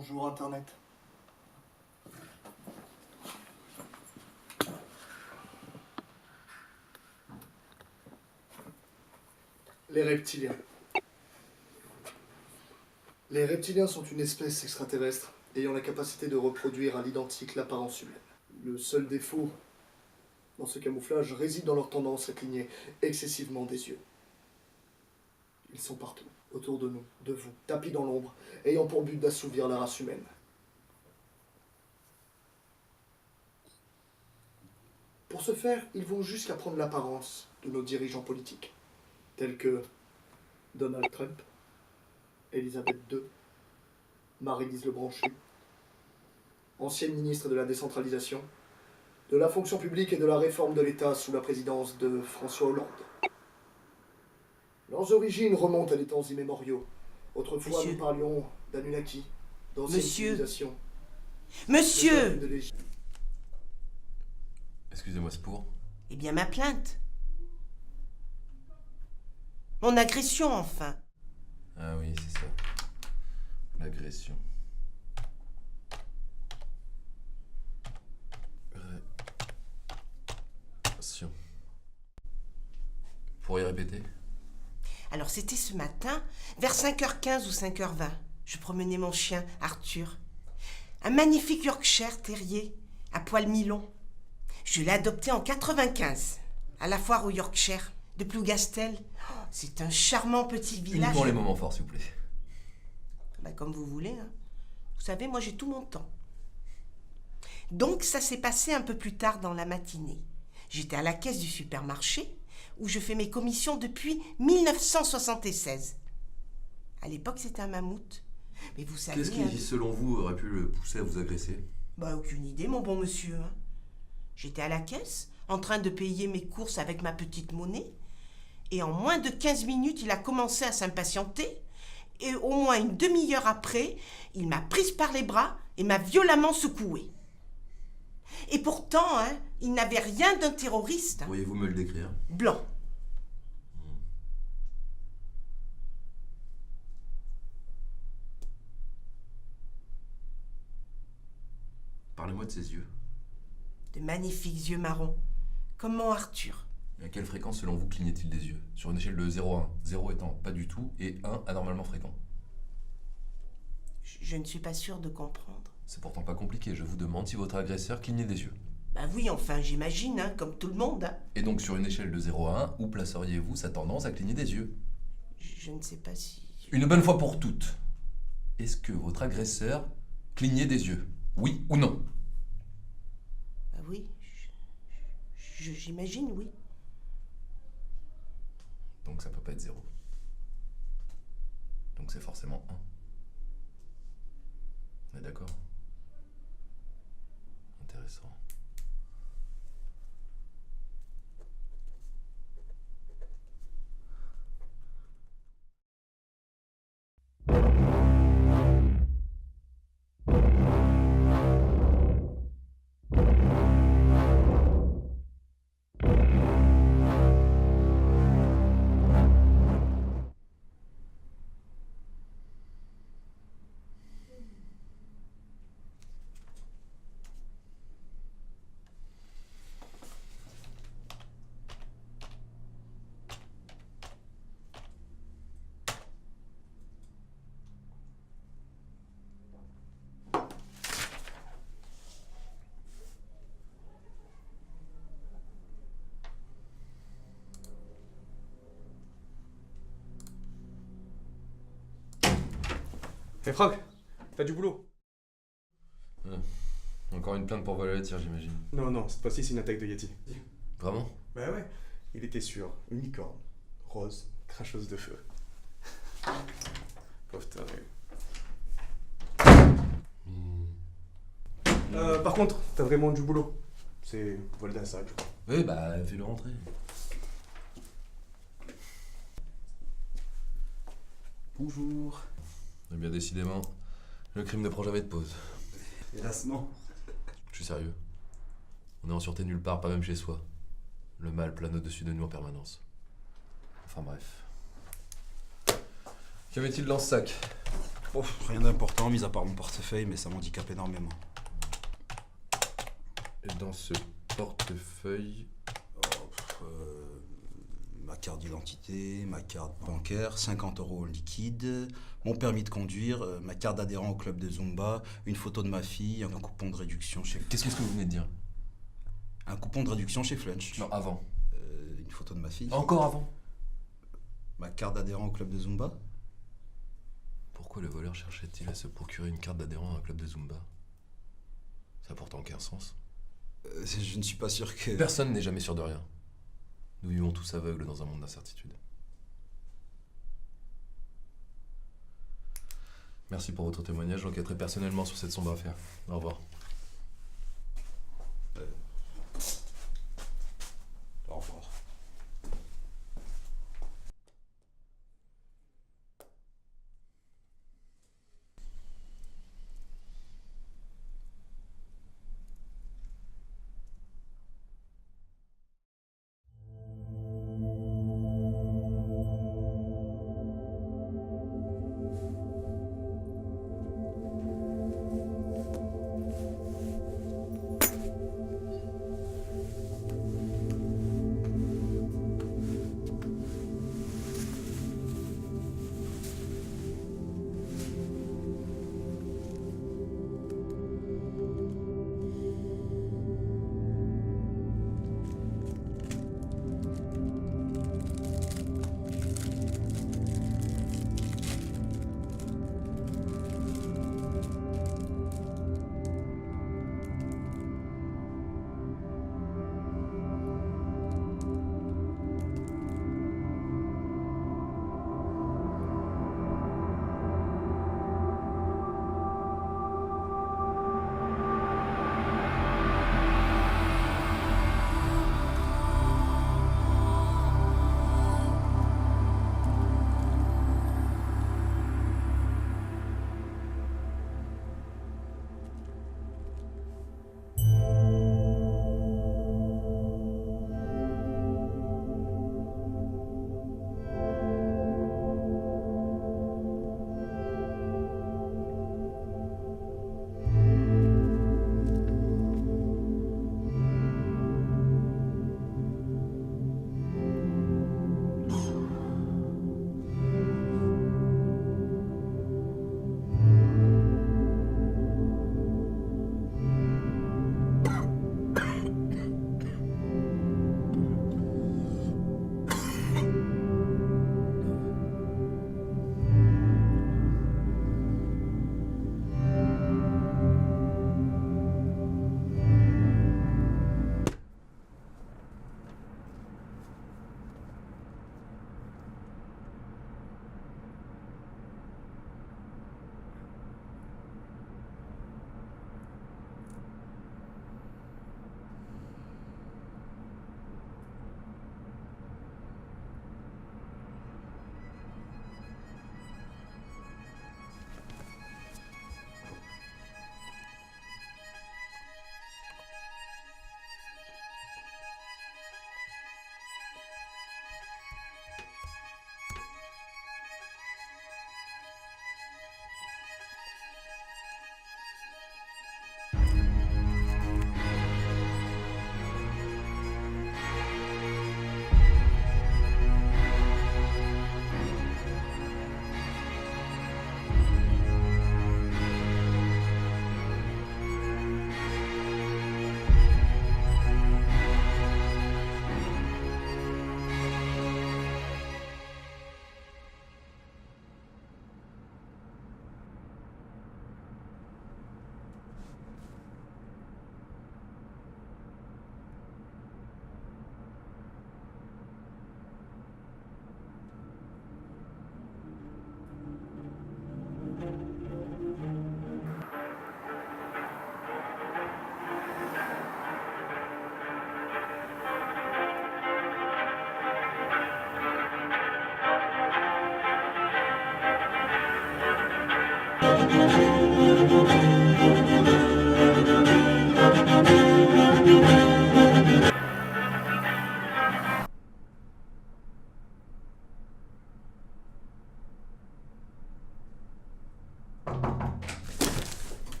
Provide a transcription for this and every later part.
Bonjour Internet. Les reptiliens. Les reptiliens sont une espèce extraterrestre ayant la capacité de reproduire à l'identique l'apparence humaine. Le seul défaut dans ce camouflage réside dans leur tendance à cligner excessivement des yeux. Ils sont partout, autour de nous, de vous, tapis dans l'ombre, ayant pour but d'assouvir la race humaine. Pour ce faire, ils vont jusqu'à prendre l'apparence de nos dirigeants politiques, tels que Donald Trump, Elisabeth II, Marie-Lise Lebranchu, ancienne ministre de la décentralisation, de la fonction publique et de la réforme de l'État sous la présidence de François Hollande. Leurs origines remontent à des temps immémoriaux. Autrefois, Monsieur. nous parlions d'Anunnaki, d'anciennes Monsieur. civilisations. Monsieur! de l'Égypte. Excusez-moi, c'est pour. Eh bien, ma plainte. Mon agression, enfin. Ah oui, c'est ça. L'agression. Agression. Vous pourriez répéter? Alors, c'était ce matin, vers 5h15 ou 5h20. Je promenais mon chien, Arthur. Un magnifique Yorkshire terrier, à poil mi-long. Je l'ai adopté en 95, à la foire au Yorkshire, de Plougastel. Oh, c'est un charmant petit village. Uniquement les moments forts, s'il vous plaît. Bah, comme vous voulez, hein. Vous savez, moi j'ai tout mon temps. Donc ça s'est passé un peu plus tard dans la matinée. J'étais à la caisse du supermarché où je fais mes commissions depuis 1976. À l'époque, c'était un mammouth. Mais vous savez... Qu'est-ce qui, selon vous, aurait pu le pousser à vous agresser? Bah, aucune idée, mon bon monsieur. Hein. J'étais à la caisse, en train de payer mes courses avec ma petite monnaie. Et en moins de 15 minutes, il a commencé à s'impatienter. Et au moins une demi-heure après, il m'a prise par les bras et m'a violemment secouée. Et pourtant, hein, il n'avait rien d'un terroriste. Hein. Pourriez-vous me le décrire? Blanc. Parlez-moi de ses yeux. De magnifiques yeux marrons, comme mon Arthur. Et à quelle fréquence, selon vous, clignaient-ils des yeux? Sur une échelle de 0 à 1. 0 étant pas du tout et 1 anormalement fréquent. Je ne suis pas sûre de comprendre. C'est pourtant pas compliqué, je vous demande si votre agresseur clignait des yeux. Bah oui, enfin, j'imagine, hein, comme tout le monde. Hein. Et donc, sur une échelle de 0 à 1, où placeriez-vous sa tendance à cligner des yeux? Je ne sais pas si... Une bonne fois pour toutes. Est-ce que votre agresseur clignait des yeux? Oui ou non? Bah oui, j'imagine, oui. Donc ça peut pas être 0. Donc c'est forcément 1. On est d'accord? Intéressant. Hey Franck, t'as du boulot? Encore une plainte pour vol à la tire, j'imagine. Non, cette fois-ci c'est une attaque de Yeti. Vraiment? Bah ouais, il était sur une licorne, rose, cracheuse de feu. Pauvre taré. Par contre, t'as vraiment du boulot. C'est vol d'assaut, je crois. Oui, bah fais-le rentrer. Bonjour. Eh bien décidément, le crime ne prend jamais de pause. Hélas, non. Je suis sérieux. On est en sûreté nulle part, pas même chez soi. Le mal plane au-dessus de nous en permanence. Enfin bref. Qu'avait-il dans ce sac? Oh, rien d'important, mis à part mon portefeuille, mais ça m'handicape énormément. Et dans ce portefeuille... Ma carte d'identité, ma carte bancaire, 50 € liquide, mon permis de conduire, ma carte d'adhérent au club de Zumba, une photo de ma fille, un coupon de réduction chez... Qu'est-ce que vous venez de dire? Un coupon de réduction chez Flunch. Non, avant. Une photo de ma fille. Encore avant? Ma carte d'adhérent au club de Zumba. Pourquoi le voleur cherchait-il à se procurer une carte d'adhérent à un club de Zumba? Ça n'a pourtant aucun sens. Je ne suis pas sûr que... Personne n'est jamais sûr de rien. Nous vivons tous aveugles dans un monde d'incertitude. Merci pour votre témoignage, j'enquêterai personnellement sur cette sombre affaire. Au revoir. Au revoir.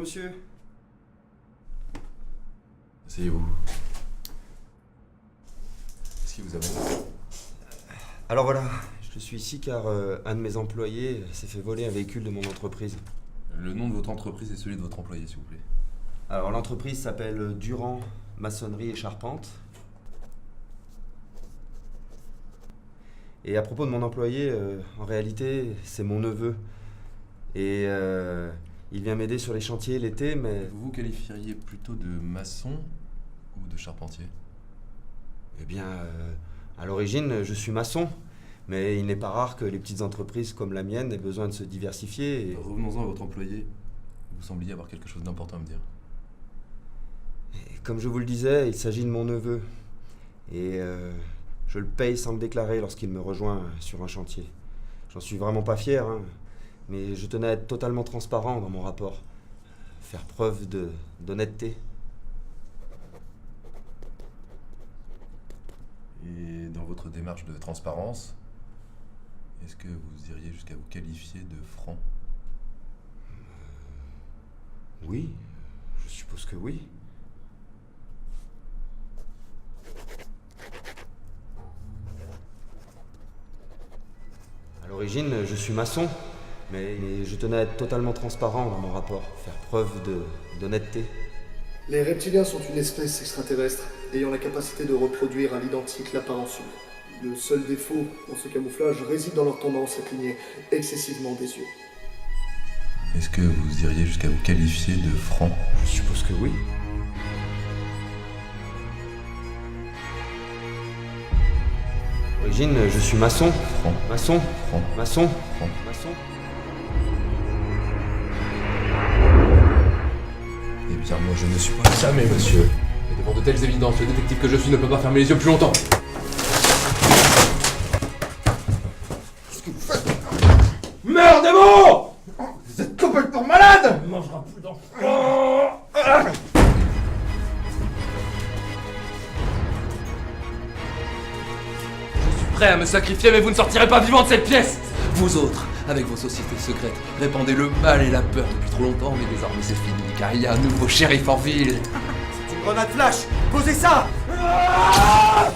monsieur. Asseyez-vous. Qu'est-ce qui vous amène? Alors voilà, je suis ici car un de mes employés s'est fait voler un véhicule de mon entreprise. Le nom de votre entreprise et celui de votre employé, s'il vous plaît. Alors l'entreprise s'appelle Durand Maçonnerie et Charpente. Et à propos de mon employé, en réalité, c'est mon neveu. Et il vient m'aider sur les chantiers l'été, mais... Vous vous qualifieriez plutôt de maçon ou de charpentier? Eh bien, à l'origine, je suis maçon. Mais il n'est pas rare que les petites entreprises comme la mienne aient besoin de se diversifier. Et... Revenons-en à votre employé. Vous sembliez avoir quelque chose d'important à me dire. Et comme je vous le disais, il s'agit de mon neveu. Et je le paye sans le déclarer lorsqu'il me rejoint sur un chantier. J'en suis vraiment pas fier, hein, mais je tenais à être totalement transparent dans mon rapport. Faire preuve d'honnêteté. Et dans votre démarche de transparence, est-ce que vous iriez jusqu'à vous qualifier de franc? Oui, je suppose que oui. À l'origine, je suis maçon, mais je tenais à être totalement transparent dans mon rapport, faire preuve d'honnêteté. Les reptiliens sont une espèce extraterrestre ayant la capacité de reproduire à l'identique l'apparence humaine. Le seul défaut dans ce camouflage réside dans leur tendance à cligner excessivement des yeux. Est-ce que vous iriez jusqu'à vous qualifier de franc? Je suppose que oui. À l'origine, je suis maçon. Franc. Maçon. Franc. Maçon. Franc. Maçon. Eh bien, moi, je ne suis pas jamais, monsieur. Et devant de telles évidences, le détective que je suis ne peut pas fermer les yeux plus longtemps. Qu'est-ce que vous faites? Merde, démon! Vous êtes complètement malade! On mangera plus d'enfants. Je suis prêt à me sacrifier, mais vous ne sortirez pas vivant de cette pièce! Vous autres, avec vos sociétés secrètes, répandez le mal et la peur depuis trop longtemps, mais désormais c'est fini, car il y a un nouveau shérif en ville. C'est une grenade flash. Posez ça. Ah!